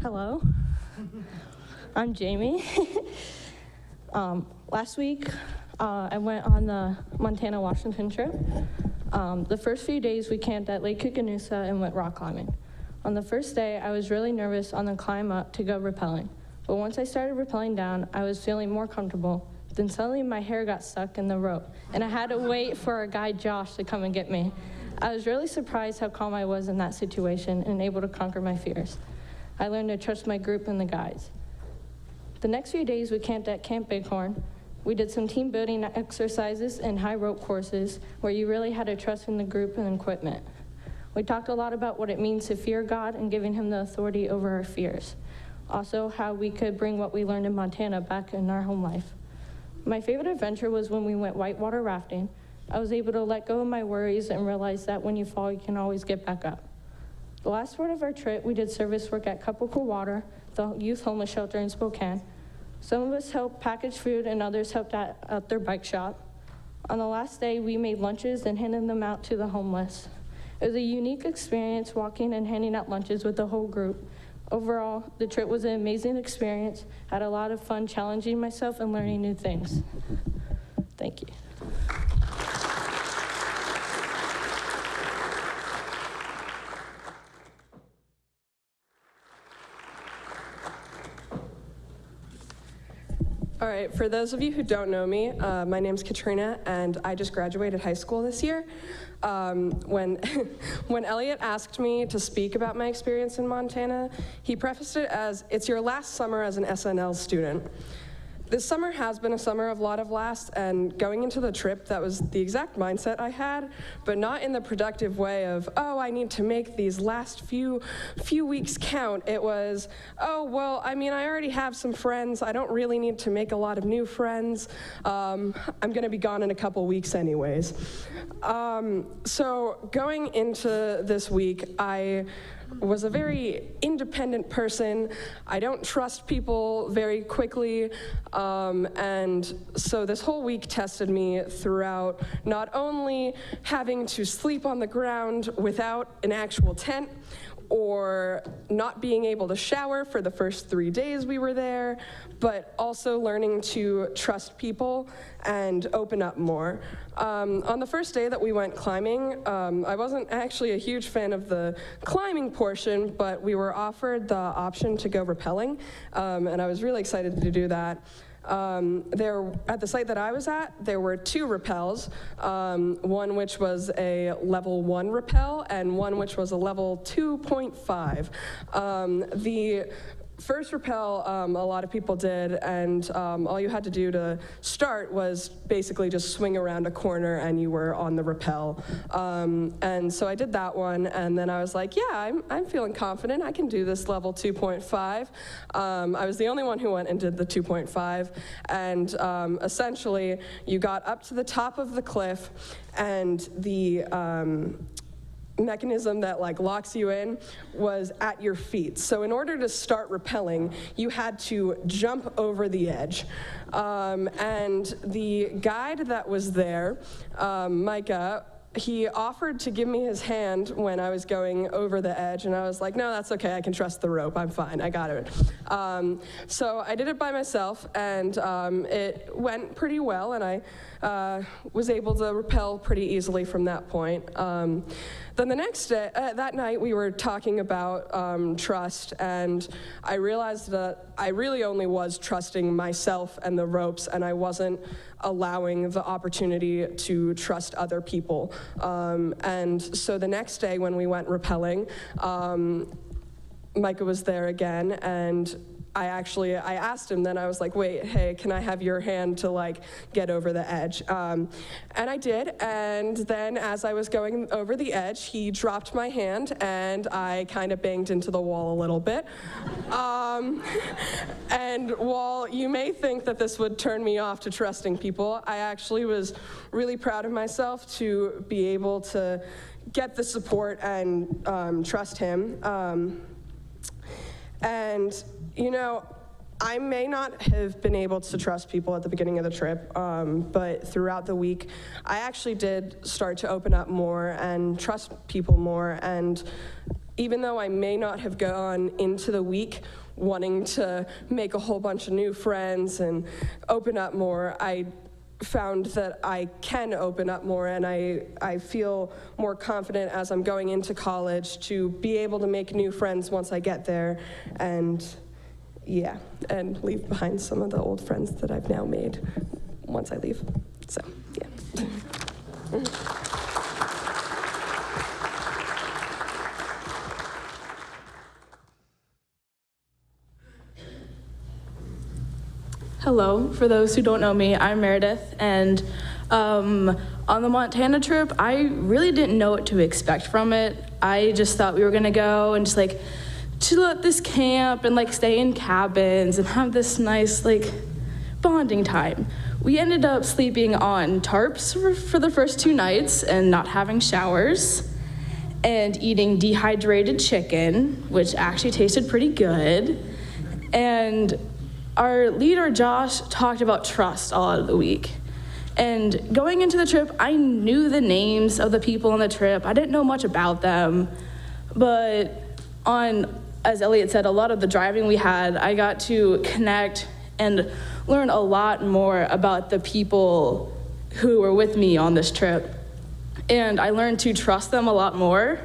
Hello, I'm Jaime. Last week, I went on the Montana-Washington trip. The first few days, we camped at Lake Koocanusa and went rock climbing. On the first day, I was really nervous on the climb up to go rappelling. But once I started rappelling down, I was feeling more comfortable. Then suddenly my hair got stuck in the rope, and I had to wait for our guide Josh to come and get me. I was really surprised how calm I was in that situation and able to conquer my fears. I learned to trust my group and the guides. The next few days, we camped at Camp Bighorn. We did some team building exercises and high rope courses where you really had to trust in the group and equipment. We talked a lot about what it means to fear God and giving him the authority over our fears. Also, how we could bring what we learned in Montana back in our home life. My favorite adventure was when we went whitewater rafting. I was able to let go of my worries and realize that when you fall, you can always get back up. The last part of our trip, we did service work at Couple Cool Water, the youth homeless shelter in Spokane. Some of us helped package food and others helped at their bike shop. On the last day, we made lunches and handed them out to the homeless. It was a unique experience walking and handing out lunches with the whole group. Overall, the trip was an amazing experience. I had a lot of fun challenging myself and learning new things. Thank you. All right, for those of you who don't know me, my name's Katrina, and I just graduated high school this year. When Elliot asked me to speak about my experience in Montana, he prefaced it as, "It's your last summer as an SNL student." This summer has been a summer of a lot of lasts, and going into the trip, that was the exact mindset I had, but not in the productive way of, oh, I need to make these last few weeks count. It was, oh, well, I mean, I already have some friends. I don't really need to make a lot of new friends. I'm gonna be gone in a couple weeks anyways. So going into this week, I was a very independent person. I don't trust people very quickly, and so this whole week tested me throughout not only having to sleep on the ground without an actual tent, or not being able to shower for the first 3 days we were there, but also learning to trust people and open up more. On the first day that we went climbing, I wasn't actually a huge fan of the climbing portion, but we were offered the option to go rappelling, and I was really excited to do that. At the site that I was at, there were 2 rappels, one which was a level 1 rappel and one which was a level 2.5. The first rappel, a lot of people did, and all you had to do to start was basically just swing around a corner and you were on the rappel. And so I did that one, and then I was like, yeah, I'm feeling confident. I can do this level 2.5. I was the only one who went and did the 2.5, and essentially you got up to the top of the cliff, and the mechanism that locks you in was at your feet. So in order to start rappelling, you had to jump over the edge. And the guide that was there, Micah, he offered to give me his hand when I was going over the edge, and I was like, no, that's okay, I can trust the rope, I'm fine, I got it. So I did it by myself, and it went pretty well, and I was able to rappel pretty easily from that point. Then the next day, that night, we were talking about trust, and I realized that I really only was trusting myself and the ropes, and I wasn't allowing the opportunity to trust other people. And so the next day when we went rappelling, Micah was there again, and I asked him then, I was like, wait, hey, can I have your hand to get over the edge? And I did, and then as I was going over the edge, he dropped my hand, and I kind of banged into the wall a little bit. And while you may think that this would turn me off to trusting people, I actually was really proud of myself to be able to get the support and trust him. And you know, I may not have been able to trust people at the beginning of the trip, but throughout the week, I actually did start to open up more and trust people more, and even though I may not have gone into the week wanting to make a whole bunch of new friends and open up more, I found that I can open up more, and I feel more confident as I'm going into college to be able to make new friends once I get there, and yeah, and leave behind some of the old friends that I've now made once I leave. So, yeah. Hello, for those who don't know me, I'm Meredith, and on the Montana trip, I really didn't know what to expect from it. I just thought we were gonna go and just like chill at this camp and like stay in cabins and have this nice like bonding time. We ended up sleeping on tarps for the first 2 nights and not having showers and eating dehydrated chicken, which actually tasted pretty good. And our leader, Josh, talked about trust all of the week. And going into the trip, I knew the names of the people on the trip. I didn't know much about them, but as Elliot said, a lot of the driving we had, I got to connect and learn a lot more about the people who were with me on this trip. And I learned to trust them a lot more,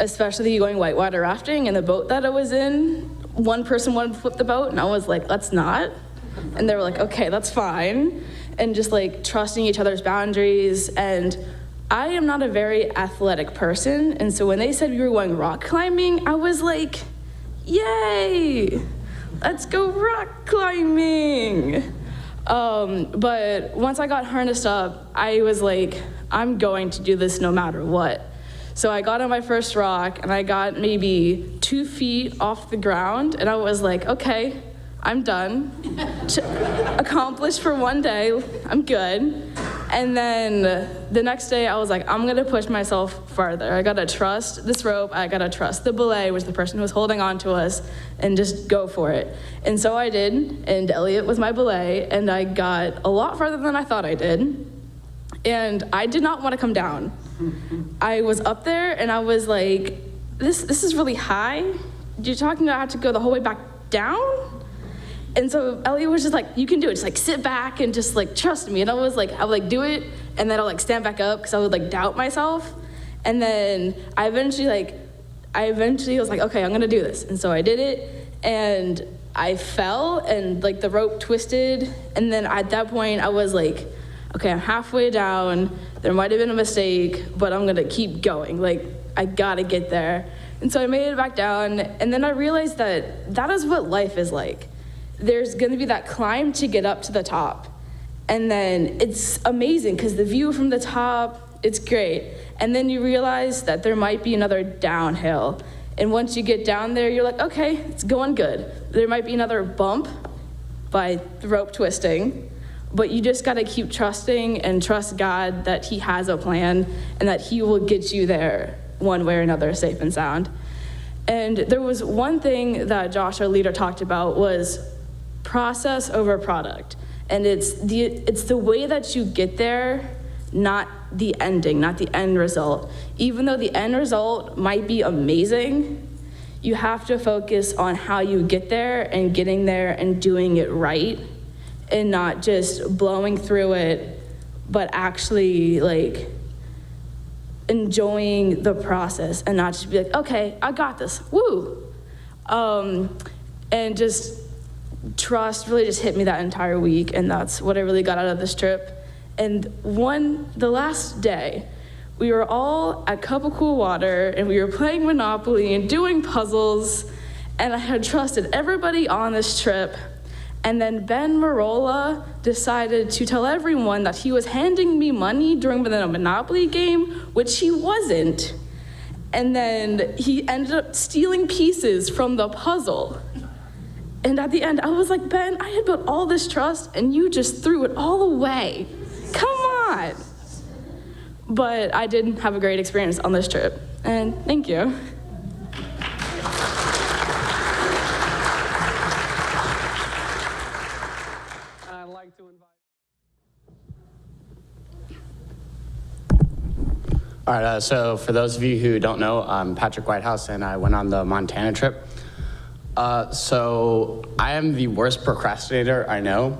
especially going whitewater rafting in the boat that I was in. One person wanted to flip the boat, and I was like, let's not. And they were like, okay, that's fine. And just like trusting each other's boundaries. And I am not a very athletic person. And so when they said we were going rock climbing, I was like, yay, let's go rock climbing. But once I got harnessed up, I was like, I'm going to do this no matter what. So I got on my first rock, and I got maybe 2 feet off the ground, and I was like, okay, I'm done. Accomplished for one day, I'm good. And then the next day, I was like, I'm gonna push myself farther. I gotta trust this rope, I gotta trust the belay, which is the person who was holding on to us, and just go for it. And so I did, and Elliot was my belay, and I got a lot farther than I thought I did. And I did not wanna come down. I was up there, and I was like, this is really high. You're talking about I have to go the whole way back down? And so Elliot was just like, you can do it. Just like sit back and just like trust me. And I would like do it, and then I'll like stand back up because I would like doubt myself. And then I eventually was like, okay, I'm gonna do this. And so I did it, and I fell, and like the rope twisted. And then at that point I was like, okay, I'm halfway down. There might have been a mistake, but I'm gonna keep going. Like, I gotta get there. And so I made it back down, and then I realized that is what life is like. There's gonna be that climb to get up to the top. And then it's amazing, because the view from the top, it's great. And then you realize that there might be another downhill. And once you get down there, you're like, okay, it's going good. There might be another bump by the rope twisting, but you just gotta keep trusting and trust God that He has a plan and that He will get you there one way or another, safe and sound. And there was one thing that Josh, our leader, talked about was process over product. And it's the way that you get there, not the ending, not the end result. Even though the end result might be amazing, you have to focus on how you get there and getting there and doing it right, and not just blowing through it, but actually like enjoying the process and not just be like, okay, I got this, woo. And just trust really just hit me that entire week, and that's what I really got out of this trip. And the last day, we were all at Cup of Cool Water, and we were playing Monopoly and doing puzzles, and I had trusted everybody on this trip. And then Ben Marola decided to tell everyone that he was handing me money during the Monopoly game, which he wasn't. And then he ended up stealing pieces from the puzzle. And at the end, I was like, Ben, I had built all this trust, and you just threw it all away. Come on. But I did have a great experience on this trip, and thank you. I'd like to invite. All right, so for those of you who don't know, I'm Patrick Whitehouse, and I went on the Montana trip. So I am the worst procrastinator I know.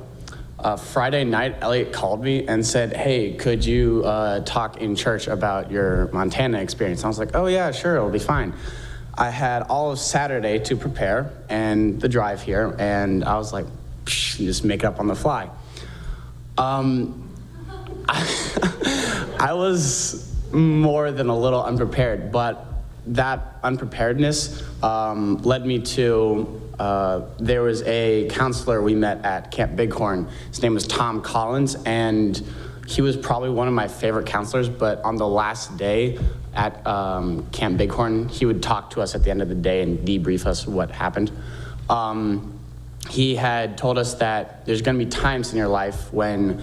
Friday night, Elliot called me and said, hey, could you talk in church about your Montana experience? I was like, oh yeah, sure, it'll be fine. I had all of Saturday to prepare and the drive here, and I was like, just make it up on the fly. I was more than a little unprepared, but that unpreparedness led me to, there was a counselor we met at Camp Bighorn. His name was Tom Collins, and he was probably one of my favorite counselors, but on the last day at Camp Bighorn, he would talk to us at the end of the day and debrief us what happened. He had told us that there's gonna be times in your life when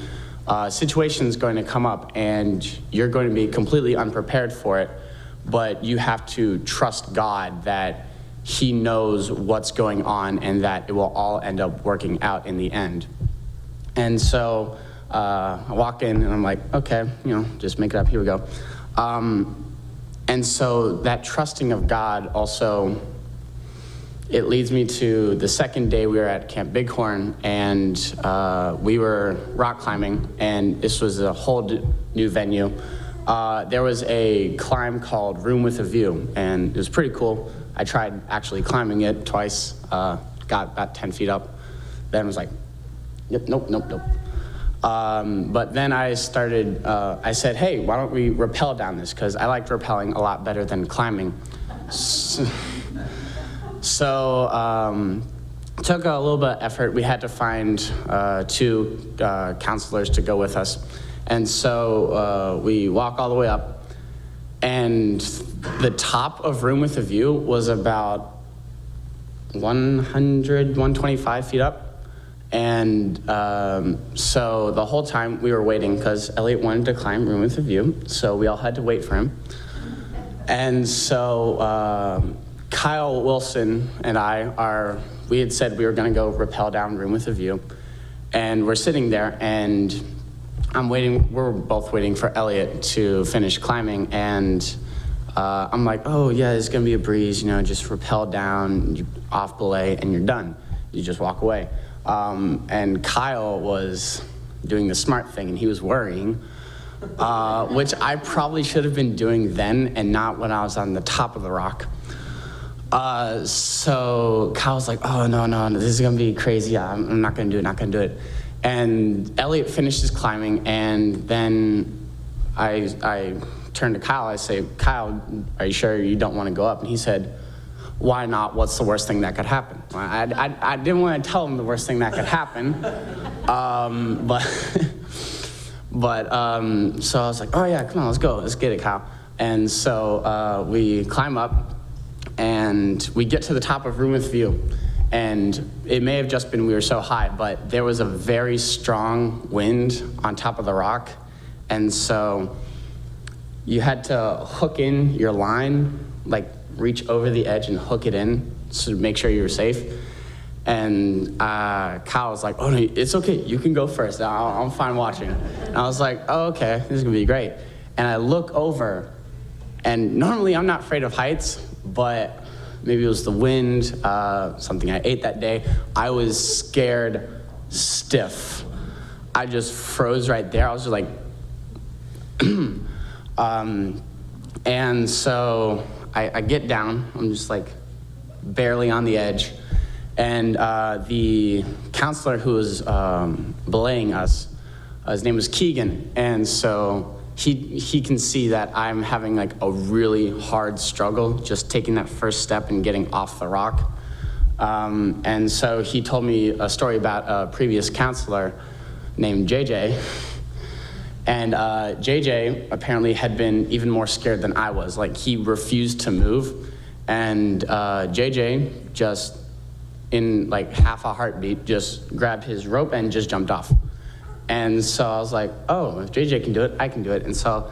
situation's going to come up and you're going to be completely unprepared for it, but you have to trust God that he knows what's going on and that it will all end up working out in the end. And so I walk in and I'm like, okay, just make it up, here we go. And so that trusting of God also, it leads me to the second day we were at Camp Bighorn, and we were rock climbing, and this was a whole new venue. There was a climb called Room with a View, and it was pretty cool. I tried actually climbing it twice, got about 10 feet up, then was like, yep, nope. But then I started, I said, hey, why don't we rappel down this? Because I liked rappelling a lot better than climbing. So took a little bit of effort. We had to find two counselors to go with us. And so we walk all the way up, and the top of Room with a View was about 125 feet up. And so the whole time we were waiting, because Elliot wanted to climb Room with a View, so we all had to wait for him. And so Kyle Wilson and we had said we were gonna go rappel down Room with a View. And we're sitting there, and we're both waiting for Elliot to finish climbing, and I'm like, oh yeah, it's gonna be a breeze, just rappel down, off belay, and you're done. You just walk away. And Kyle was doing the smart thing, and he was worrying, which I probably should have been doing then and not when I was on the top of the rock. So Kyle's like, oh, no, this is gonna be crazy. I'm not gonna do it. And Elliot finishes climbing, and then I turn to Kyle, I say, Kyle, are you sure you don't wanna go up? And he said, why not? What's the worst thing that could happen? I didn't want to tell him the worst thing that could happen, but so I was like, oh yeah, come on, let's go, let's get it, Kyle. And so we climb up, and we get to the top of Room with View, and it may have just been we were so high, but there was a very strong wind on top of the rock, and so you had to hook in your line, like reach over the edge and hook it in to make sure you were safe. And Kyle was like, oh no, it's okay, you can go first, I'm fine watching. And I was like, oh okay, this is gonna be great. And I look over, and normally I'm not afraid of heights, but maybe it was the wind, something I ate that day. I was scared stiff. I just froze right there. I was just like, and so I get down, I'm just like barely on the edge, and the counselor who was belaying us, his name was Keegan, and so he can see that I'm having like a really hard struggle just taking that first step and getting off the rock. And so he told me a story about a previous counselor named JJ. And JJ apparently had been even more scared than I was. Like, he refused to move. And JJ just, in like half a heartbeat, just grabbed his rope and just jumped off. And so I was like, oh, if JJ can do it, I can do it. And so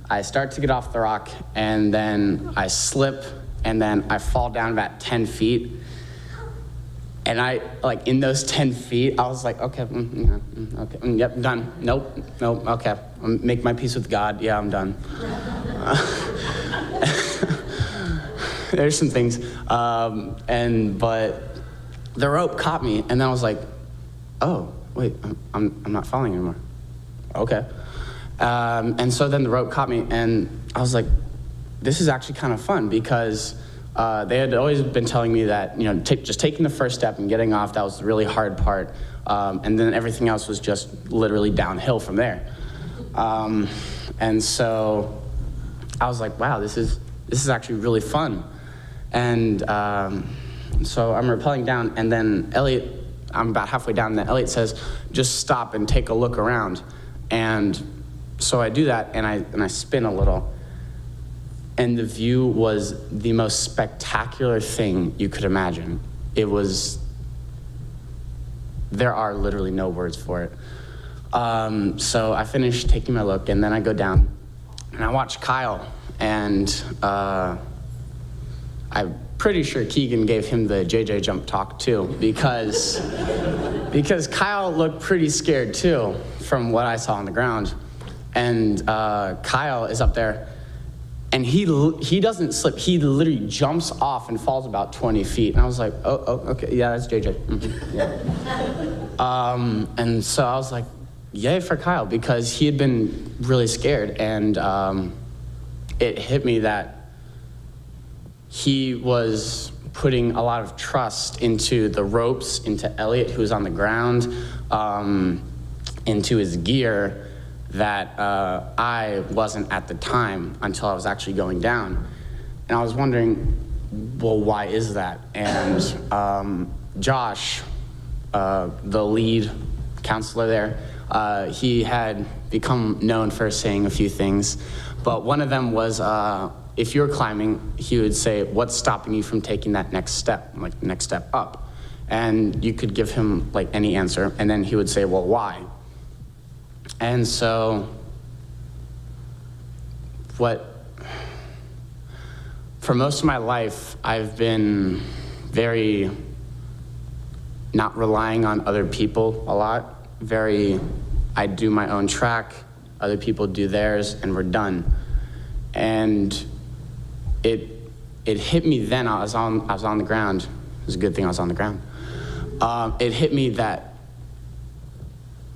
I start to get off the rock, and then I slip, and then I fall down about 10 feet. And I, like, in those 10 feet, I was like, okay, yep, done. Nope, okay. Make my peace with God. Yeah, I'm done. There's some things, but the rope caught me, and then I was like, oh, wait, I'm not falling anymore. Okay. And so then the rope caught me, and I was like, this is actually kind of fun, because they had always been telling me that, just taking the first step and getting off, that was the really hard part, and then everything else was just literally downhill from there. And so I was like, wow, this is actually really fun. And so I'm rappelling down, and then Elliot, I'm about halfway down, and then Elliot says, just stop and take a look around. And so I do that, and I spin a little. And the view was the most spectacular thing you could imagine. There are literally no words for it. So I finish taking my look, and then I go down, and I watch Kyle, and I'm pretty sure Keegan gave him the JJ jump talk too, because Kyle looked pretty scared too from what I saw on the ground. And Kyle is up there, and he doesn't slip. He literally jumps off and falls about 20 feet. And I was like, oh okay, yeah, that's JJ. Mm-hmm. Yeah. And so I was like, yay for Kyle, because he had been really scared, and it hit me that he was putting a lot of trust into the ropes, into Elliot, who was on the ground, into his gear, that I wasn't at the time until I was actually going down. And I was wondering, well, why is that? And Josh, the lead counselor there, he had become known for saying a few things, but one of them was, if you're climbing, he would say, what's stopping you from taking that next step, like next step up? And you could give him like any answer, and then he would say, well, why? And so for most of my life, I've been very not relying on other people a lot. I do my own track, other people do theirs, and we're done. And it hit me then. I was on the ground. It was a good thing I was on the ground. It hit me that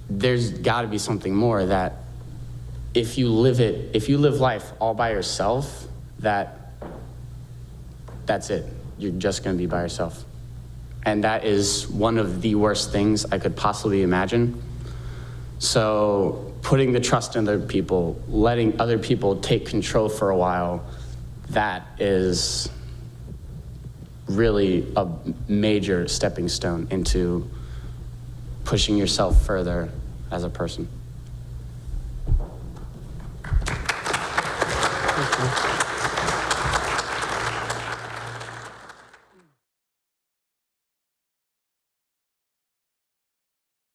there's got to be something more, that if you live life all by yourself, that's it. You're just going to be by yourself. And that is one of the worst things I could possibly imagine. So putting the trust in other people, letting other people take control for a while, that is really a major stepping stone into pushing yourself further as a person.